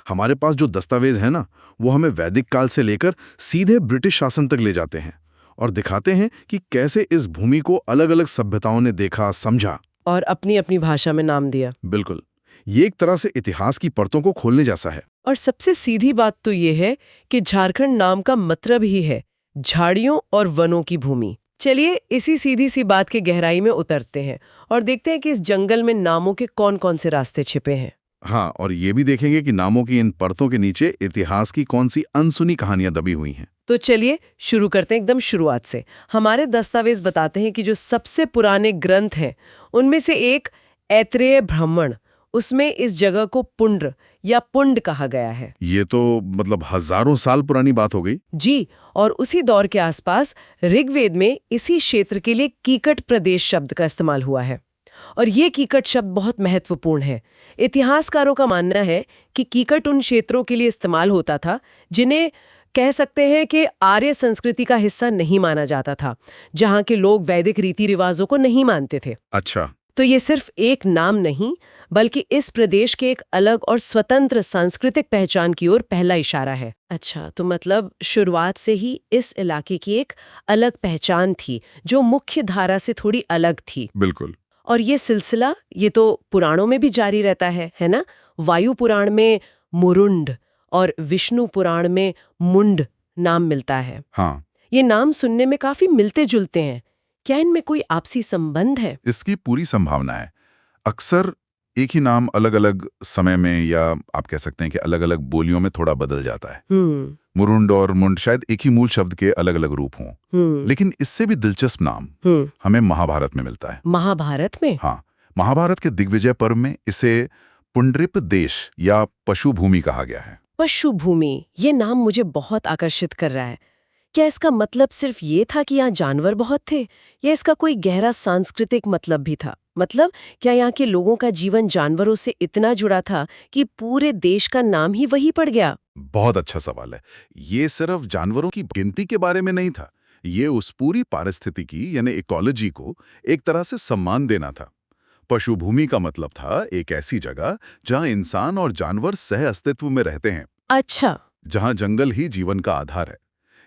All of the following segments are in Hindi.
हमारे पास जो दस्तावेज है ना, वो हमें वैदिक काल से लेकर सीधे ब्रिटिश शासन तक ले जाते हैं और दिखाते हैं कि कैसे इस भूमि को अलग अलग सभ्यताओं ने देखा, समझा। और अपनी अपनी भाषा में नाम दिया। बिल्कुल, ये एक तरह से इतिहास की परतों को खोलने जैसा है। और सबसे सीधी बात तो ये है कि झारखंड नाम का मतलब ही है झाड़ियों और वनों की भूमि। चलिए इसी सीधी सी बात के गहराई में उतरते हैं और देखते हैं कि इस जंगल में नामों के कौन कौन से रास्ते छिपे हैं। हाँ, और ये भी देखेंगे कि नामों की इन परतों के नीचे इतिहास की कौन सी अनसुनी कहानियां दबी हुई हैं। तो चलिए शुरू करते हैं एकदम शुरुआत से। हमारे दस्तावेज बताते हैं कि जो सबसे पुराने ग्रंथ हैं उनमें से एक ऐत्रेय ब्राह्मण, उसमें इस जगह को पुंड्र या पुंड कहा गया है। ये तो मतलब हजारों साल पुरानी बात हो गई। जी, और उसी दौर के आसपास ऋग्वेद में इसी क्षेत्र के लिए कीकट प्रदेश शब्द का इस्तेमाल हुआ है। और ये कीकट शब्द बहुत महत्वपूर्ण है। इतिहासकारों का मानना है कि कीकट उन क्षेत्रों के लिए इस्तेमाल होता था जिन्हें कह सकते हैं कि आर्य संस्कृति का हिस्सा नहीं माना जाता था, जहाँ के लोग वैदिक रीति रिवाजों को नहीं मानते थे। अच्छा। तो ये सिर्फ एक नाम नहीं, बल्कि इस प्रदेश के एक अलग और स्वतंत्र सांस्कृतिक पहचान की ओर पहला इशारा है। अच्छा, तो मतलब शुरुआत से ही इस इलाके की एक अलग पहचान थी जो मुख्य धारा से थोड़ी अलग थी। बिल्कुल। और ये सिलसिला ये तो पुराणों में भी जारी रहता है ना? वायु पुराण में मुरुंड और विष्णु पुराण में मुंड नाम मिलता है। हाँ, ये नाम सुनने में काफी मिलते जुलते हैं। क्या इनमें कोई आपसी संबंध है? इसकी पूरी संभावना है। अक्सर एक ही नाम अलग अलग समय में या आप कह सकते हैं कि अलग अलग बोलियों में थोड़ा बदल जाता है। मुरुंड और मुंड शायद एक ही मूल शब्द के अलग अलग रूप हों, लेकिन इससे भी दिलचस्प नाम हमें महाभारत में मिलता है। महाभारत में? हाँ, महाभारत के दिग्विजय पर्व में इसे पुंड्रिप देश या पशु भूमि कहा गया है। पशु भूमि, ये नाम मुझे बहुत आकर्षित कर रहा है। क्या इसका मतलब सिर्फ ये था कि यहाँ जानवर बहुत थे, या इसका कोई गहरा सांस्कृतिक मतलब भी था? मतलब क्या यहाँ के लोगों का जीवन जानवरों से इतना जुड़ा था कि पूरे देश का नाम ही वही पड़ गया? बहुत अच्छा सवाल है। ये सिर्फ जानवरों की गिनती के बारे में नहीं था, ये उस पूरी पारिस्थितिकी यानी इकोलॉजी को एक तरह से सम्मान देना था। पशु भूमि का मतलब था एक ऐसी जगह जहां इंसान और जानवर सह अस्तित्व में रहते हैं। अच्छा। जहां जंगल ही जीवन का आधार है।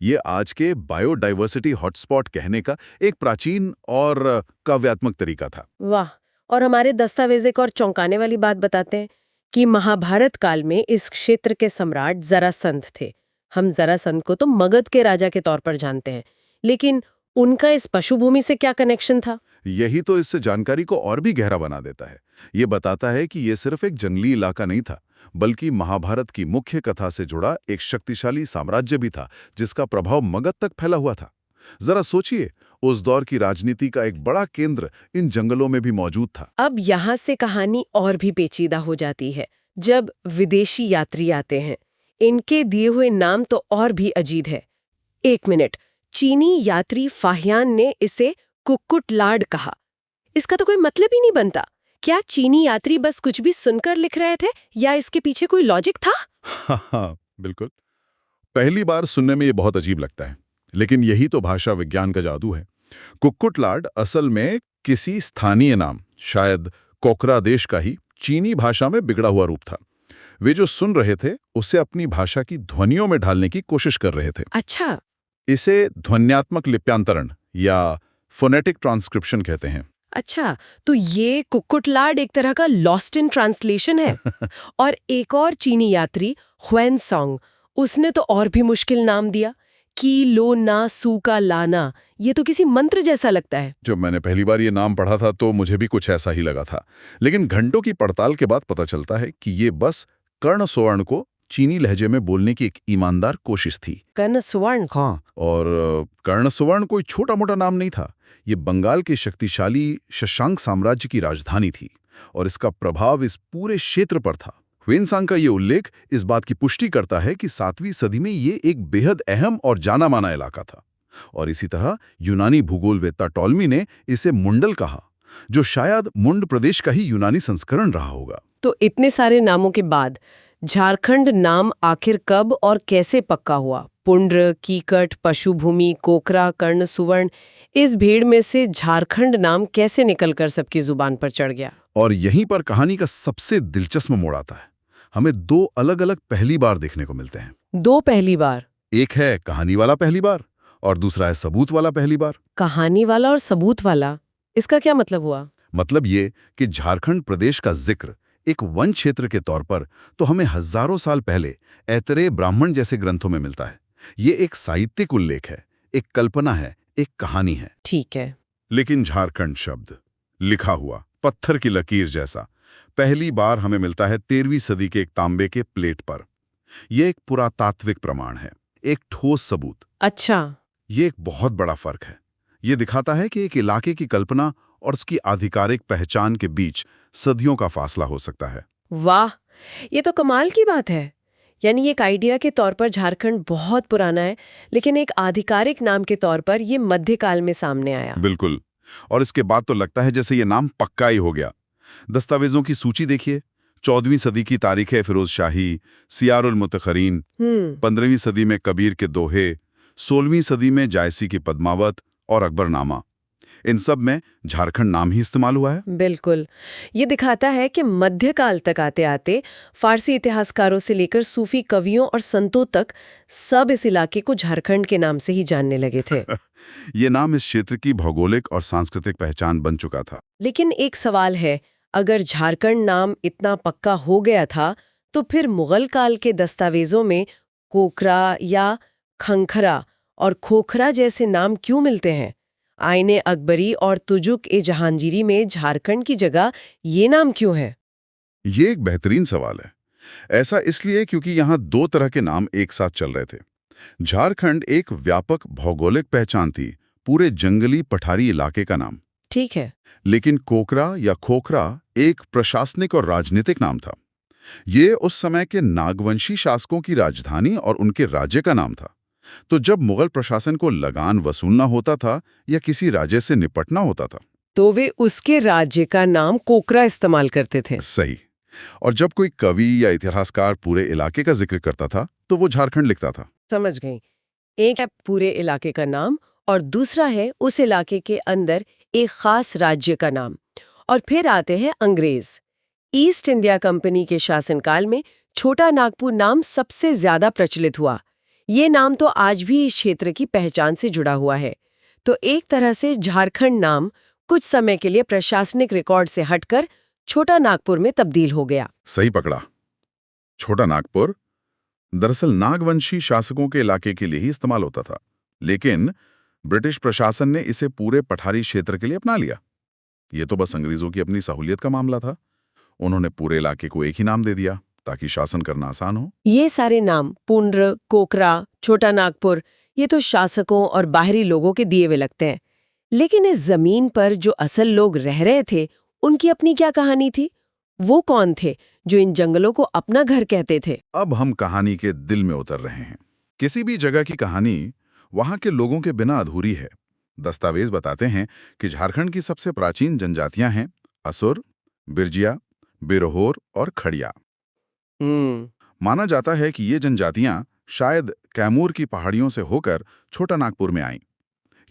ये आज के बायोडाइवर्सिटी हॉटस्पॉट कहने का एक प्राचीन और काव्यात्मक तरीका था। वाह। और हमारे दस्तावेज एक और चौंकाने वाली बात बताते हैं कि महाभारत काल में इस क्षेत्र के सम्राट जरासंध थे। हम जरासंध को तो मगध के राजा के तौर पर जानते हैं, लेकिन उनका इस पशु भूमि से क्या कनेक्शन था? यही तो इससे जानकारी को और भी गहरा बना देता है। ये बताता है कि ये सिर्फ एक जंगली इलाका नहीं था, बल्कि महाभारत की मुख्य कथा से जुड़ा एक शक्तिशाली साम्राज्य भी था, जिसका प्रभाव मगध तक फैला हुआ था। जरा सोचिए, उस दौर की राजनीति का एक बड़ा केंद्र इन जंगलों में भी मौजूद था। अब यहाँ से कहानी और भी पेचीदा हो जाती है जब विदेशी यात्री आते हैं। इनके दिए हुए नाम तो और भी अजीब है। एक मिनट, चीनी यात्री फाहियान ने इसे कुक्कुटलाड कहा। इसका तो कोई मतलब ही नहीं बनता। क्या चीनी यात्री बस कुछ भी सुनकर लिख रहे थे, या इसके पीछे कोई लॉजिक था? हाँ, बिल्कुल। पहली बार सुनने में ये बहुत अजीब लगता है, लेकिन यही तो भाषा विज्ञान का जादू है। कुक्कुटलाड असल में किसी स्थानीय नाम, शायद कोकरा देश का ही चीनी भाषा में बिगड़ा हुआ रूप था। वे जो सुन रहे थे उसे अपनी भाषा की ध्वनियों में ढालने की कोशिश कर रहे थे। अच्छा। इसे ध्वन्यात्मक लिप्यांतरण या फोनेटिक ट्रांसक्रिप्शन कहते हैं। अच्छा, तो ये कुक्कुटलाड एक तरह का लॉस्ट इन ट्रांसलेशन है। और एक और चीनी यात्री ह्वेनसोंग, उसने तो और भी मुश्किल नाम दिया, की लो ना सू का लाना। ये तो किसी मंत्र जैसा लगता है। जब मैंने पहली बार ये नाम पढ़ा था तो मुझे भी कुछ ऐसा ही लगा था, लेकिन घंटों की पड़ताल के बाद पता चलता है कि ये बस कर्ण स्वर्ण को चीनी लहजे में बोलने की एक ईमानदार कोशिश थी। कर्ण स्वर्ण? हाँ, और कर्ण स्वर्ण कोई छोटा मोटा नाम नहीं था। ये बंगाल के शक्तिशाली शशांक साम्राज्य की राजधानी थी और इसका प्रभाव इस पूरे क्षेत्र पर था। ह्वेनसांग का ये उल्लेख इस बात की पुष्टि करता है कि 7वीं सदी में ये एक बेहद अहम और जाना माना इलाका था। और इसी तरह यूनानी भूगोलवेत्ता टॉलमी ने इसे मुंडल कहा, जो शायद मुंड प्रदेश का ही यूनानी संस्करण रहा होगा। तो इतने सारे नामों के बाद झारखंड नाम आखिर कब और कैसे पक्का हुआ? पुंड्र, कीकट, पशुभूमि, कोकरा, कर्ण सुवर्ण, इस भीड़ में से झारखंड नाम कैसे निकलकर सबकी जुबान पर चढ़ गया? और यहीं पर कहानी का सबसे दिलचस्प मोड़ आता है। हमें दो अलग-अलग पहली बार देखने को मिलते हैं। दो पहली बार। एक है कहानी वाला पहली बार और दूसरा है सबूत वाला पहली बार। कहानी वाला और सबूत वाला, इसका क्या मतलब हुआ? मतलब ये कि झारखंड प्रदेश का जिक्र एक वन क्षेत्र के तौर पर तो हमें हजारों साल पहले ऐतरेय ब्राह्मण जैसे ग्रंथों में मिलता है। ये एक साहित्यिक उल्लेख है, एक कल्पना है, एक कहानी है। ठीक है। लेकिन झारखंड शब्द लिखा हुआ पत्थर की लकीर जैसा पहली बार हमें मिलता है 13वीं सदी के एक तांबे के प्लेट पर। यह एक पुरातात्विक प्रमाण है, एक ठोस सबूत। अच्छा। ये एक बहुत बड़ा फर्क है। ये दिखाता है कि एक इलाके की कल्पना और उसकी आधिकारिक पहचान के बीच सदियों का फासला हो सकता है। वाह, ये तो कमाल की बात है। यानी एक आइडिया के तौर पर झारखंड बहुत पुराना है, लेकिन एक आधिकारिक नाम के तौर पर ये मध्यकाल में सामने आया। बिल्कुल। और इसके बाद तो लगता है जैसे ये नाम पक्का ही हो गया। दस्तावेजों की सूची देखिए। 14वीं सदी की तारीख है फिरोज शाही, सियारुल मुतखरीन। 15वीं सदी में कबीर के दोहे, 16वीं सदी में जायसी की पद्मावत और अकबरनामा। इन सब में झारखंड नाम ही इस्तेमाल हुआ है। बिल्कुल। ये दिखाता है कि मध्यकाल तक आते आते फारसी इतिहासकारों से लेकर सूफी कवियों और संतों तक सब इस इलाके को झारखंड के नाम से ही जानने लगे थे। ये नाम इस क्षेत्र की भौगोलिक और सांस्कृतिक पहचान बन चुका था। लेकिन एक सवाल है, अगर झारखंड नाम इतना पक्का हो गया था, तो फिर मुगल काल के दस्तावेजों में कोकरा या खंखरा और खोखरा जैसे नाम क्यों मिलते हैं? आईने अकबरी और तुजुक ए जहांगीरी में झारखंड की जगह ये नाम क्यों है? ये एक बेहतरीन सवाल है। ऐसा इसलिए क्योंकि यहाँ दो तरह के नाम एक साथ चल रहे थे। झारखंड एक व्यापक भौगोलिक पहचान थी, पूरे जंगली पठारी इलाके का नाम। ठीक है। लेकिन कोकरा या खोखरा एक प्रशासनिक और राजनीतिक नाम था। ये उस समय के नागवंशी शासकों की राजधानी और उनके राज्य का नाम था। तो जब मुगल प्रशासन को लगान वसूलना होता था या किसी राज्य से निपटना होता था, तो वे उसके राज्य का नाम कोकरा इस्तेमाल करते थे। सही। और जब कोई कवि या इतिहासकार पूरे इलाके का जिक्र करता था तो वो झारखंड लिखता था। समझ गई। एक है पूरे इलाके का नाम और दूसरा है उस इलाके के अंदर एक खास राज्य का नाम। और फिर आते हैं अंग्रेज। ईस्ट इंडिया कंपनी के शासनकाल में छोटा नागपुर नाम सबसे ज्यादा प्रचलित हुआ। ये नाम तो आज भी इस क्षेत्र की पहचान से जुड़ा हुआ है। तो एक तरह से झारखंड नाम कुछ समय के लिए प्रशासनिक रिकॉर्ड से हटकर छोटा नागपुर में तब्दील हो गया। सही पकड़ा। छोटा नागपुर दरअसल नागवंशी शासकों के इलाके के लिए ही इस्तेमाल होता था, लेकिन ब्रिटिश प्रशासन ने इसे पूरे पठारी क्षेत्र के लिए अपना लिया। ये तो बस अंग्रेजों की अपनी सहूलियत का मामला था। उन्होंने पूरे इलाके को एक ही नाम दे दिया ताकि शासन करना आसान हो। ये सारे नाम पुंड्र, कोकरा, छोटा नागपुर, ये तो शासकों और बाहरी लोगों के दिए हुए लगते हैं। लेकिन इस जमीन पर जो असल लोग रह रहे थे, उनकी अपनी क्या कहानी थी? वो कौन थे जो इन जंगलों को अपना घर कहते थे? अब हम कहानी के दिल में उतर रहे हैं। किसी भी जगह की कहानी वहां के लोगों के बिना अधूरी है। दस्तावेज बताते हैं कि झारखंड की सबसे प्राचीन जनजातियां हैं असुर, बिरजिया, बिरहोर और खड़िया। माना जाता है कि ये जनजातियां शायद कैमूर की पहाड़ियों से होकर छोटा नागपुर में आईं।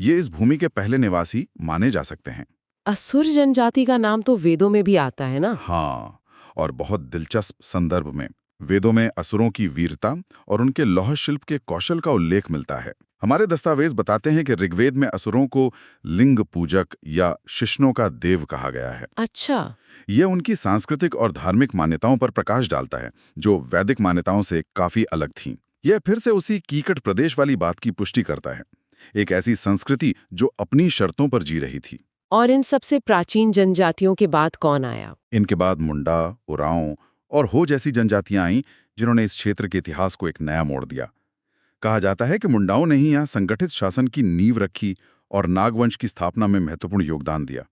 ये इस भूमि के पहले निवासी माने जा सकते हैं। असुर जनजाति का नाम तो वेदों में भी आता है ना? हाँ, और बहुत दिलचस्प संदर्भ में। वेदों में असुरों की वीरता और उनके लौह शिल्प के कौशल का उल्लेख मिलता है। हमारे दस्तावेज बताते हैं कि ऋग्वेद में असुरों को लिंग पूजक या शिष्णों का देव कहा गया है। अच्छा। यह उनकी सांस्कृतिक और धार्मिक मान्यताओं पर प्रकाश डालता है, जो वैदिक मान्यताओं से काफी अलग थीं। यह फिर से उसी कीकट प्रदेश वाली बात की पुष्टि करता है, एक ऐसी संस्कृति जो अपनी शर्तों पर जी रही थी। और इन सबसे प्राचीन जनजातियों के बाद कौन आया? इनके बाद मुंडा, उरांव और हो जैसी जनजातियां आईं, जिन्होंने इस क्षेत्र के इतिहास को एक नया मोड़ दिया। कहा जाता है कि मुंडाओं ने ही यहाँ संगठित शासन की नींव रखी और नागवंश की स्थापना में महत्वपूर्ण योगदान दिया।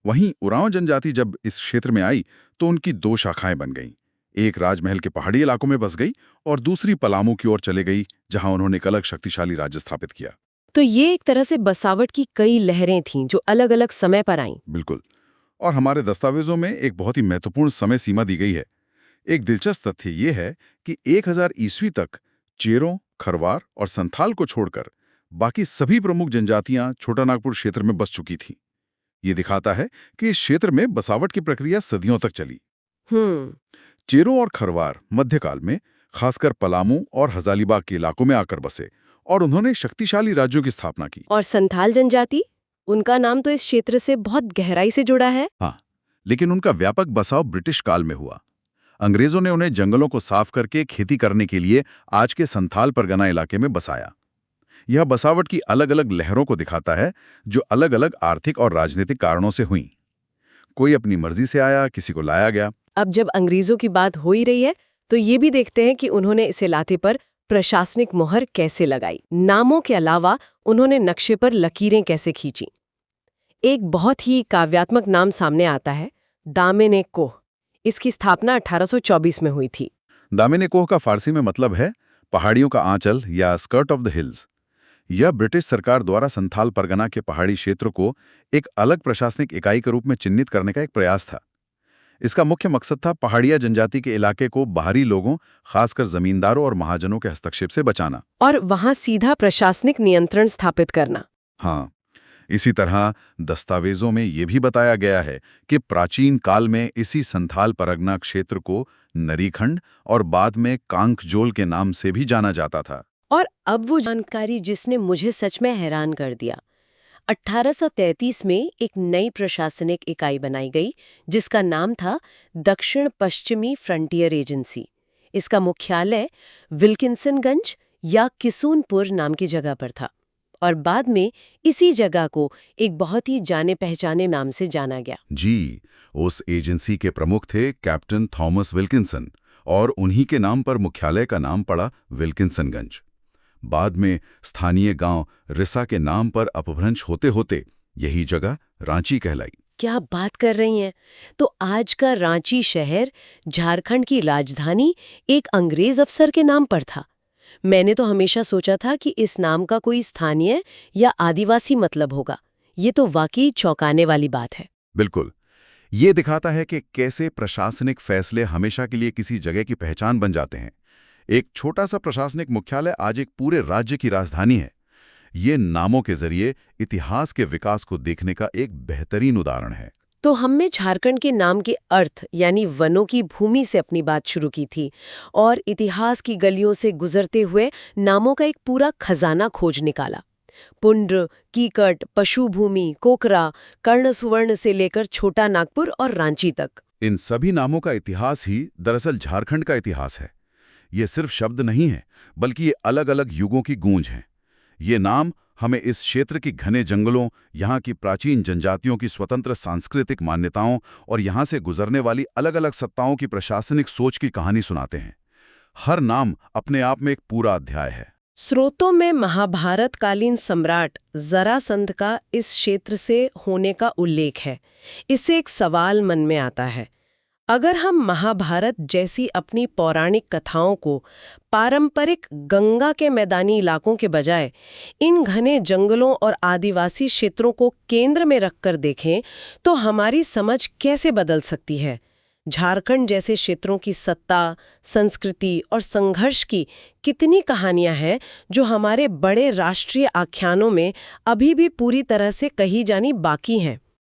वहीं उरांव जनजाति जब इस क्षेत्र में आई तो उनकी दो शाखाएं बन गईं। एक राजमहल के पहाड़ी इलाकों में बस गई और दूसरी पलामू की ओर चले गई, जहां उन्होंने एक अलग शक्तिशाली राज्य स्थापित किया। तो ये एक तरह से बसावट की कई लहरें थीं जो अलग अलग समय पर आईं। बिल्कुल। और हमारे दस्तावेजों में एक बहुत ही महत्वपूर्ण समय सीमा दी गई है। एक दिलचस्प तथ्य ये है कि 1000 ईस्वी तक चेरों, खरवार और संथाल को छोड़कर बाकी सभी प्रमुख जनजातियां छोटा नागपुर क्षेत्र में बस चुकी थीं। ये दिखाता है कि इस क्षेत्र में बसावट की प्रक्रिया सदियों तक चली। चेरो और खरवार मध्यकाल में खासकर पलामू और हजारीबाग के इलाकों में आकर बसे और उन्होंने शक्तिशाली राज्यों की स्थापना की। और संथाल जनजाति, उनका नाम तो इस क्षेत्र से बहुत गहराई से जुड़ा है। हाँ, लेकिन उनका व्यापक बसाव ब्रिटिश काल में हुआ। अंग्रेजों ने उन्हें जंगलों को साफ करके खेती करने के लिए आज के संथाल परगना इलाके में बसाया। यह बसावट की अलग अलग लहरों को दिखाता है, जो अलग अलग आर्थिक और राजनीतिक कारणों से हुई। कोई अपनी मर्जी से आया, किसी को लाया गया। अब जब अंग्रेजों की बात हो ही रही है तो ये भी देखते हैं कि उन्होंने इस इलाके पर प्रशासनिक मोहर कैसे लगाई। नामों के अलावा उन्होंने नक्शे पर लकीरें कैसे खींची। एक बहुत ही काव्यात्मक नाम सामने आता है, दामन कोह। इसकी स्थापना 1824 में हुई थी। दामन कोह का फारसी में मतलब है पहाड़ियों का आंचल या स्कर्ट ऑफ द हिल्स। यह ब्रिटिश सरकार द्वारा संथाल परगना के पहाड़ी क्षेत्र को एक अलग प्रशासनिक इकाई के रूप में चिन्हित करने का एक प्रयास था। इसका मुख्य मकसद था पहाड़िया जनजाति के इलाके को बाहरी लोगों, खासकर जमींदारों और महाजनों के हस्तक्षेप से बचाना और वहां सीधा प्रशासनिक नियंत्रण स्थापित करना। हाँ, इसी तरह दस्तावेजों में यह भी बताया गया है कि प्राचीन काल में इसी संथाल परगना क्षेत्र को नरीखंड और बाद में कांकजोल के नाम से भी जाना जाता था। और अब वो जानकारी जिसने मुझे सच में हैरान कर दिया। 1833 में एक नई प्रशासनिक इकाई बनाई गई जिसका नाम था दक्षिण पश्चिमी फ्रंटियर एजेंसी। इसका मुख्यालय विल्किंसनगंज या किसूनपुर नाम की जगह पर था और बाद में इसी जगह को एक बहुत ही जाने पहचाने नाम से जाना गया। जी, उस एजेंसी के प्रमुख थे कैप्टन थॉमस विल्किंसन और उन्हीं के नाम पर मुख्यालय का नाम पड़ा विल्किंसनगंज। बाद में स्थानीय गांव रिसा के नाम पर अपभ्रंश होते होते यही जगह रांची कहलाई। क्या बात कर रही हैं? तो आज का रांची शहर झारखंड की राजधानी एक अंग्रेज अफसर के नाम पर था। मैंने तो हमेशा सोचा था कि इस नाम का कोई स्थानीय या आदिवासी मतलब होगा। ये तो वाकई चौंकाने वाली बात है। बिल्कुल, ये दिखाता है कि कैसे प्रशासनिक फैसले हमेशा के लिए किसी जगह की पहचान बन जाते हैं। एक छोटा सा प्रशासनिक मुख्यालय आज एक पूरे राज्य की राजधानी है। ये नामों के जरिए इतिहास के विकास को देखने का एक बेहतरीन उदाहरण है। तो हमने झारखंड के नाम के अर्थ यानी वनों की भूमि से अपनी बात शुरू की थी और इतिहास की गलियों से गुजरते हुए नामों का एक पूरा खजाना खोज निकाला। पुंड्र, कीकट, पशुभूमि, कोकरा, कर्णसुवर्ण से लेकर छोटा नागपुर और रांची तक। इन सभी नामों का इतिहास ही दरअसल झारखंड का इतिहास है। ये सिर्फ शब्द नहीं है, बल्कि ये अलग अलग युगों की गूंज हैं। ये नाम हमें इस क्षेत्र की घने जंगलों, यहाँ की प्राचीन जनजातियों की स्वतंत्र सांस्कृतिक मान्यताओं और यहाँ से गुजरने वाली अलग अलग सत्ताओं की प्रशासनिक सोच की कहानी सुनाते हैं। हर नाम अपने आप में एक पूरा अध्याय है। स्रोतों में महाभारत कालीन सम्राट जरासंध का इस क्षेत्र से होने का उल्लेख है। इससे एक सवाल मन में आता है, अगर हम महाभारत जैसी अपनी पौराणिक कथाओं को पारंपरिक गंगा के मैदानी इलाकों के बजाय इन घने जंगलों और आदिवासी क्षेत्रों को केंद्र में रखकर देखें तो हमारी समझ कैसे बदल सकती है? झारखंड जैसे क्षेत्रों की सत्ता, संस्कृति और संघर्ष की कितनी कहानियां हैं जो हमारे बड़े राष्ट्रीय आख्यानों में अभी भी पूरी तरह से कही जानी बाकी हैं।